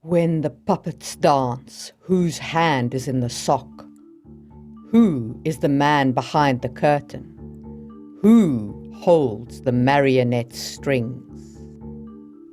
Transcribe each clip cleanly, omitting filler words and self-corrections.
When the puppets dance, whose hand is in the sock? Who is the man behind the curtain? Who holds the marionette strings?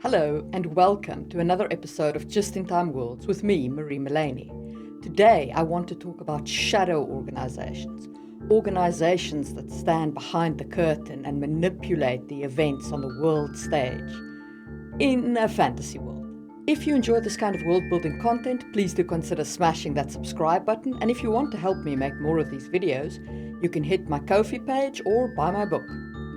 Hello and welcome to another episode of Just in Time Worlds with me, Marie Mullany. Today I want to talk about shadow organizations, organizations that stand behind the curtain and manipulate the events on the world stage in a fantasy world. If you enjoy this kind of world-building content, please do consider smashing that subscribe button, and if you want to help me make more of these videos, you can hit my Ko-fi page or buy my book.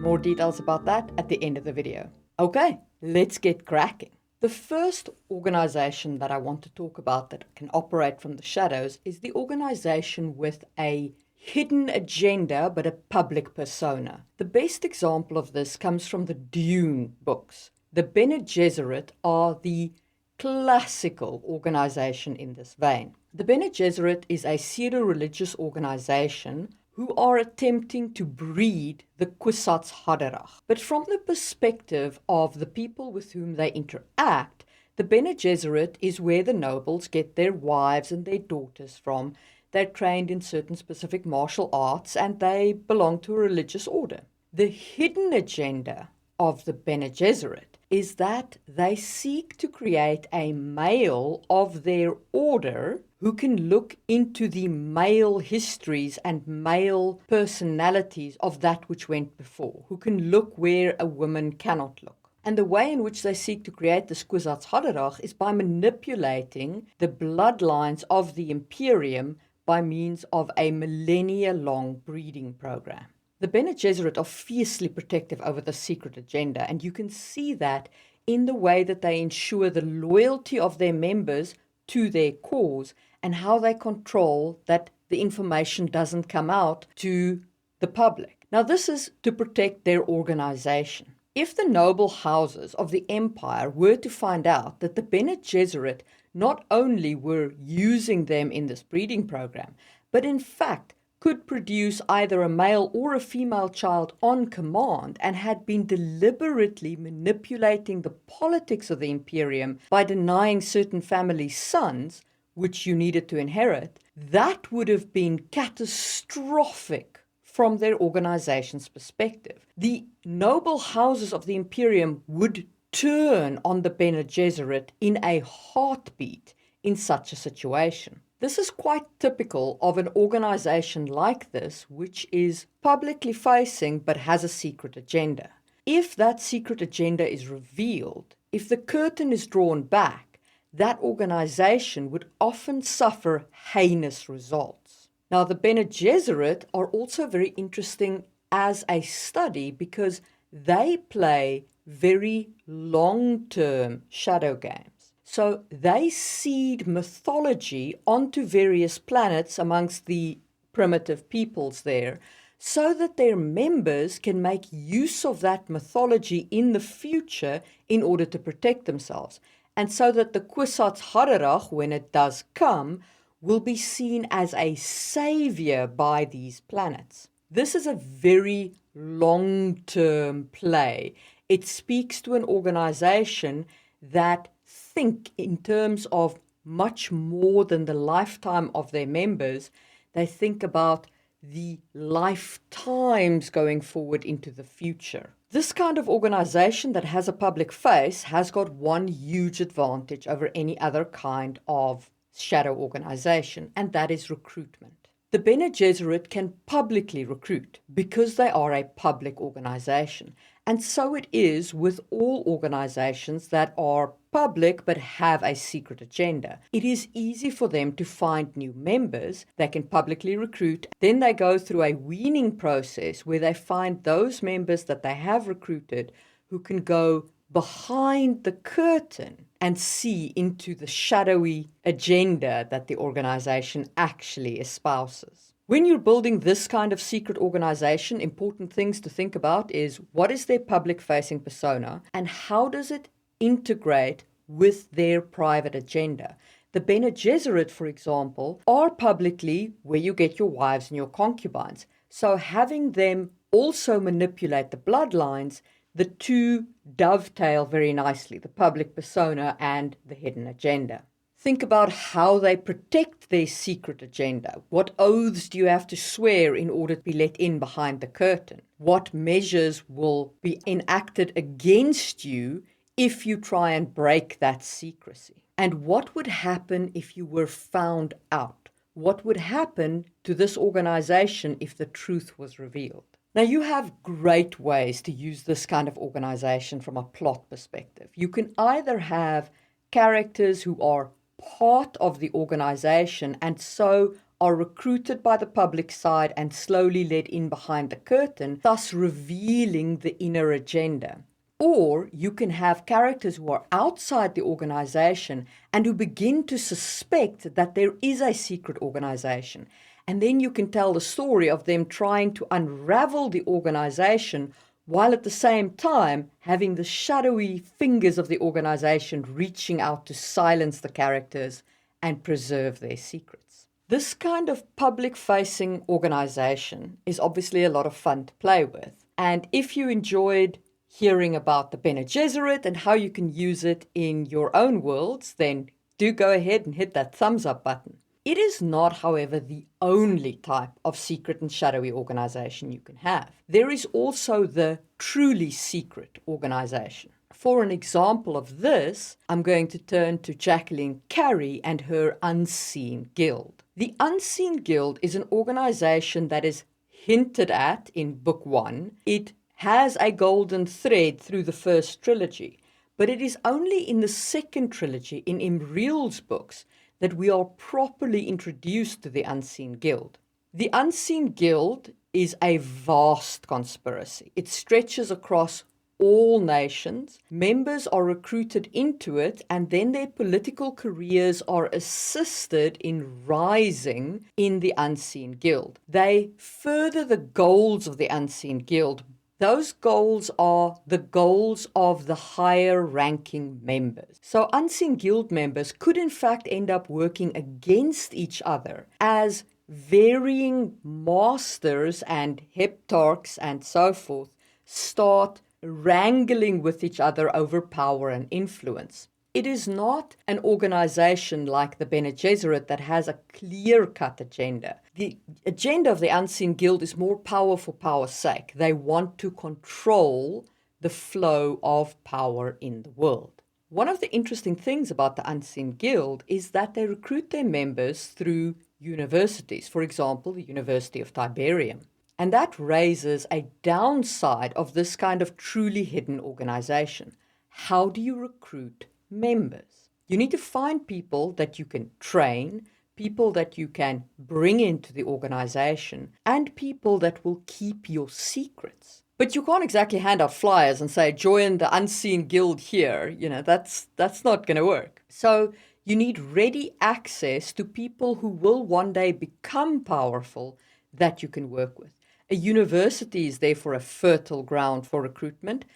More details about that at the end of the video. Okay, let's get cracking. The first organization that I want to talk about that can operate from the shadows is the organization with a hidden agenda but a public persona. The best example of this comes from the Dune books. The Bene Gesserit are the classical organization in this vein. The Bene Gesserit is a pseudo-religious organization who are attempting to breed the Kwisatz Haderach. But from the perspective of the people with whom they interact, the Bene Gesserit is where the nobles get their wives and their daughters from. They're trained in certain specific martial arts and they belong to a religious order. The hidden agenda of the Bene Gesserit is that they seek to create a male of their order who can look into the male histories and male personalities of that which went before, who can look where a woman cannot look. And the way in which they seek to create this Kwisatz Haderach is by manipulating the bloodlines of the Imperium by means of a millennia-long breeding program. The Bene Gesserit are fiercely protective over the secret agenda, and you can see that in the way that they ensure the loyalty of their members to their cause and how they control that the information doesn't come out to the public. Now, this is to protect their organization. If the noble houses of the empire were to find out that the Bene Gesserit not only were using them in this breeding program, but in fact could produce either a male or a female child on command and had been deliberately manipulating the politics of the Imperium by denying certain families' sons, which you needed to inherit, that would have been catastrophic from their organization's perspective. The noble houses of the Imperium would turn on the Bene Gesserit in a heartbeat in such a situation. This is quite typical of an organization like this, which is publicly facing but has a secret agenda. If that secret agenda is revealed, if the curtain is drawn back, that organization would often suffer heinous results. Now, the Bene Gesserit are also very interesting as a study because they play very long-term shadow games. So they seed mythology onto various planets amongst the primitive peoples there so that their members can make use of that mythology in the future in order to protect themselves. And so that the Kwisatz Haderach, when it does come, will be seen as a savior by these planets. This is a very long-term play. It speaks to an organization that think in terms of much more than the lifetime of their members. They think about the lifetimes going forward into the future. This kind of organization that has a public face has got one huge advantage over any other kind of shadow organization, and that is recruitment. The Bene Gesserit can publicly recruit because they are a public organization. And so it is with all organizations that are public but have a secret agenda. It is easy for them to find new members. They can publicly recruit. Then they go through a weaning process where they find those members that they have recruited who can go behind the curtain and see into the shadowy agenda that the organization actually espouses. When you're building this kind of secret organization, important things to think about is what is their public-facing persona and how does it integrate with their private agenda. The Bene Gesserit, for example, are publicly where you get your wives and your concubines. So having them also manipulate the bloodlines The two dovetail very nicely, the public persona and the hidden agenda. Think about how they protect their secret agenda. What oaths do you have to swear in order to be let in behind the curtain? What measures will be enacted against you if you try and break that secrecy? And what would happen if you were found out? What would happen to this organization if the truth was revealed? Now, you have great ways to use this kind of organization from a plot perspective. You can either have characters who are part of the organization and so are recruited by the public side and slowly led in behind the curtain, thus revealing the inner agenda. Or you can have characters who are outside the organization and who begin to suspect that there is a secret organization. And then you can tell the story of them trying to unravel the organization while at the same time having the shadowy fingers of the organization reaching out to silence the characters and preserve their secrets. This kind of public-facing organization is obviously a lot of fun to play with. And if you enjoyed hearing about the Bene Gesserit and how you can use it in your own worlds, then do go ahead and hit that thumbs up button. It is not, however, the only type of secret and shadowy organization you can have. There is also the truly secret organization. For an example of this, I'm going to turn to Jacqueline Carey and her Unseen Guild. The Unseen Guild is an organization that is hinted at in Book 1. It has a golden thread through the first trilogy, but it is only in the second trilogy, in Imriel's books, that we are properly introduced to the Unseen Guild. The Unseen Guild is a vast conspiracy. It stretches across all nations. Members are recruited into it, and then their political careers are assisted in rising in the Unseen Guild. They further the goals of the Unseen Guild. Those goals are the goals of the higher ranking members. So Unseen Guild members could in fact end up working against each other as varying masters and heptarchs and so forth start wrangling with each other over power and influence. It is not an organization like the Bene Gesserit that has a clear-cut agenda. The agenda of the Unseen Guild is more power for power's sake. They want to control the flow of power in the world. One of the interesting things about the Unseen Guild is that they recruit their members through universities, for example, the University of Tiberium. And that raises a downside of this kind of truly hidden organization. How do you recruit members? You need to find people that you can train, people that you can bring into the organization, and people that will keep your secrets. But you can't exactly hand out flyers and say, join the Unseen Guild here. That's not going to work. So you need ready access to people who will one day become powerful that you can work with. A university is therefore a fertile ground for recruitment,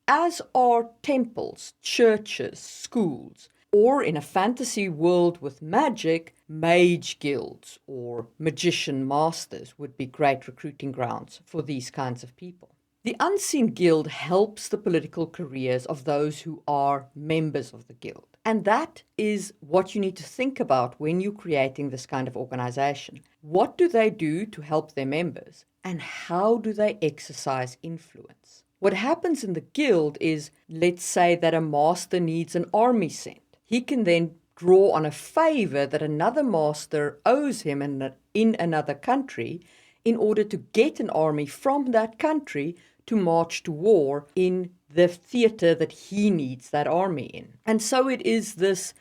as are temples, churches, schools, or in a fantasy world with magic, mage guilds or magician masters would be great recruiting grounds for these kinds of people. The Unseen Guild helps the political careers of those who are members of the guild. And that is what you need to think about when you're creating this kind of organization. What do they do to help their members? And how do they exercise influence? What happens in the guild is, let's say that a master needs an army sent. He can then draw on a favor that another master owes him in another country in order to get an army from that country to march to war in the theater that he needs that army in. And so it is this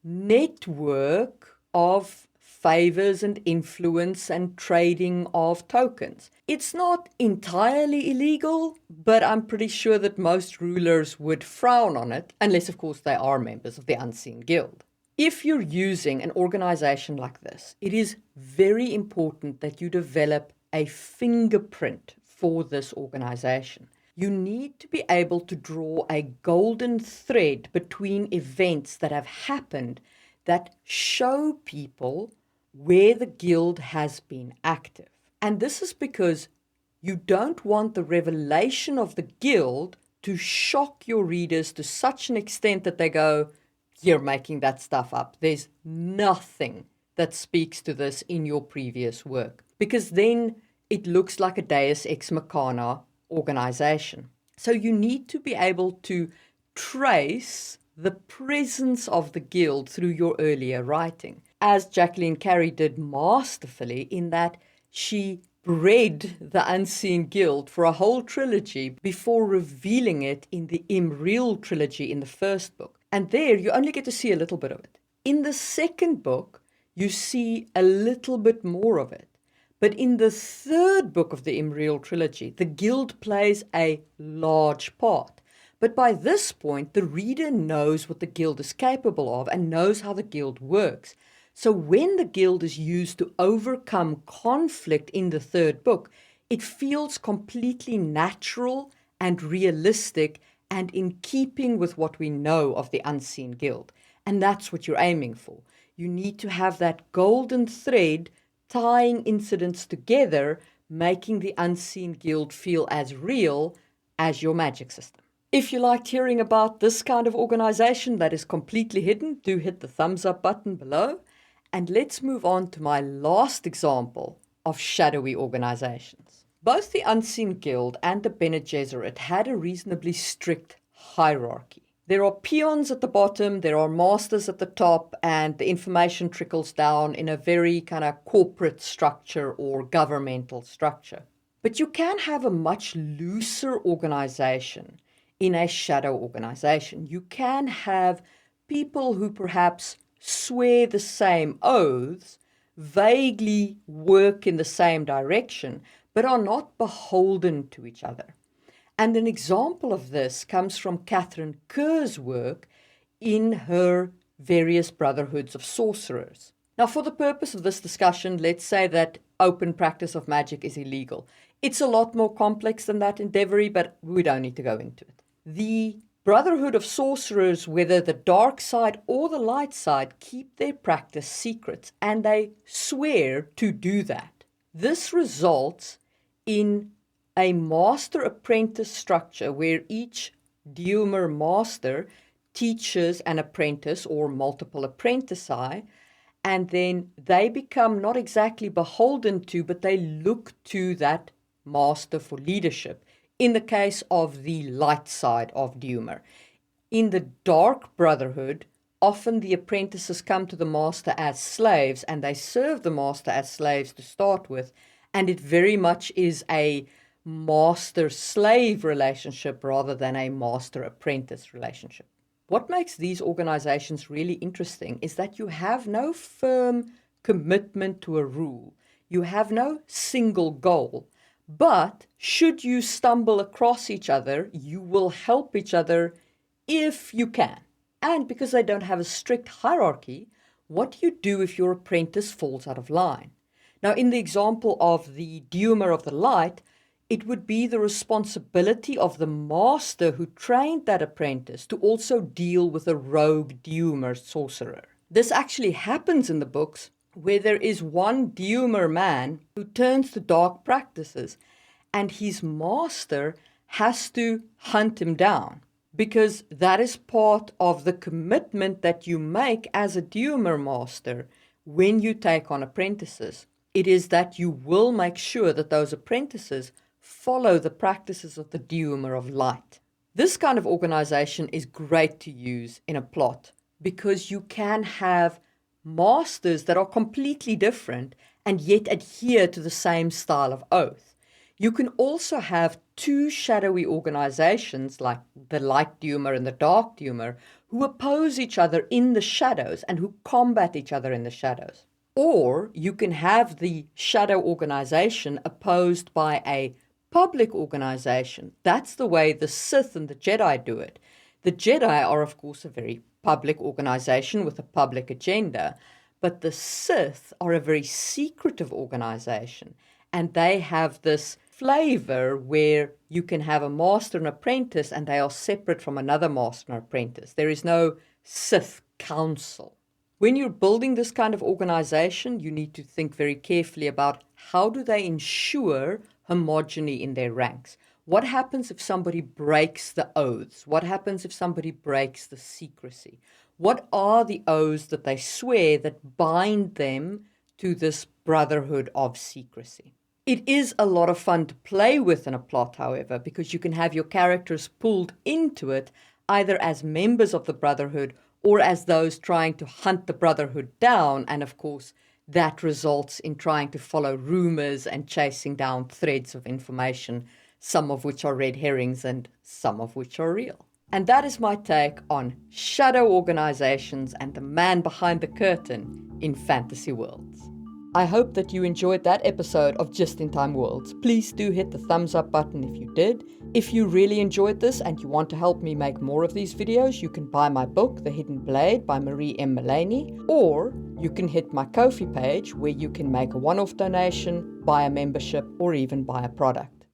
network of favors and influence and trading of tokens. It's not entirely illegal, but I'm pretty sure that most rulers would frown on it, unless of course they are members of the Unseen Guild. If you're using an organization like this, it is very important that you develop a fingerprint for this organization. You need to be able to draw a golden thread between events that have happened that show people where the guild has been active. And this is because you don't want the revelation of the guild to shock your readers to such an extent that they go, you're making that stuff up. There's nothing that speaks to this in your previous work. Because then it looks like a Deus Ex Machina organization. So you need to be able to trace the presence of the guild through your earlier writing, as Jacqueline Carey did masterfully in that she bred the Unseen Guild for a whole trilogy before revealing it in the Imreal trilogy in the first book. And there you only get to see a little bit of it. In the second book, you see a little bit more of it. But in the third book of the Imreal trilogy, the guild plays a large part. But by this point, the reader knows what the guild is capable of and knows how the guild works. So when the guild is used to overcome conflict in the third book, it feels completely natural and realistic and in keeping with what we know of the Unseen Guild. And that's what you're aiming for. You need to have that golden thread tying incidents together, making the Unseen Guild feel as real as your magic system. If you liked hearing about this kind of organization that is completely hidden, do hit the thumbs up button below. And let's move on to my last example of shadowy organizations. Both the Unseen Guild and the Bene Gesserit had a reasonably strict hierarchy. There are peons at the bottom, there are masters at the top, and the information trickles down in a very kind of corporate structure or governmental structure. But you can have a much looser organization in a shadow organization. You can have people who perhaps swear the same oaths, vaguely work in the same direction, but are not beholden to each other. And an example of this comes from Catherine Kerr's work in her various brotherhoods of sorcerers. Now, for the purpose of this discussion, let's say that open practice of magic is illegal. It's a lot more complex than that endeavory, but we don't need to go into it. The Brotherhood of Sorcerers, whether the dark side or the light side, keep their practice secret, and they swear to do that. This results in a master-apprentice structure where each Deumer master teaches an apprentice or multiple apprentici, and then they become not exactly beholden to, but they look to that master for leadership. In the case of the light side of Deumer. In the dark brotherhood, often the apprentices come to the master as slaves, and they serve the master as slaves to start with, and it very much is a master-slave relationship rather than a master-apprentice relationship. What makes these organizations really interesting is that you have no firm commitment to a rule. You have no single goal. But should you stumble across each other, you will help each other if you can. And because they don't have a strict hierarchy, what do you do if your apprentice falls out of line? Now, in the example of the Deumer of the Light, it would be the responsibility of the master who trained that apprentice to also deal with a rogue Deumer sorcerer. This actually happens in the books, where there is one Deumer man who turns to dark practices, and his master has to hunt him down, because that is part of the commitment that you make as a Deumer master when you take on apprentices. It is that you will make sure that those apprentices follow the practices of the Deumer of Light. This kind of organization is great to use in a plot because you can have masters that are completely different and yet adhere to the same style of oath. You can also have two shadowy organizations like the Light Deumer and the Dark Deumer who oppose each other in the shadows and who combat each other in the shadows. Or you can have the shadow organization opposed by a public organization. That's the way the Sith and the Jedi do it. The Jedi are, of course, a very public organization with a public agenda, but the Sith are a very secretive organization, and they have this flavor where you can have a master and apprentice and they are separate from another master and apprentice. There is no Sith council. When you're building this kind of organization, you need to think very carefully about how do they ensure homogeny in their ranks. What happens if somebody breaks the oaths? What happens if somebody breaks the secrecy? What are the oaths that they swear that bind them to this brotherhood of secrecy? It is a lot of fun to play with in a plot, however, because you can have your characters pulled into it either as members of the brotherhood or as those trying to hunt the brotherhood down. And of course, that results in trying to follow rumors and chasing down threads of information, some of which are red herrings and some of which are real. And that is my take on shadow organizations and the man behind the curtain in fantasy worlds. I hope that you enjoyed that episode of Just in Time Worlds. Please do hit the thumbs up button if you did. If you really enjoyed this and you want to help me make more of these videos, you can buy my book, The Hidden Blade by Marie Mullany, or you can hit my Ko-fi page where you can make a one-off donation, buy a membership, or even buy a product.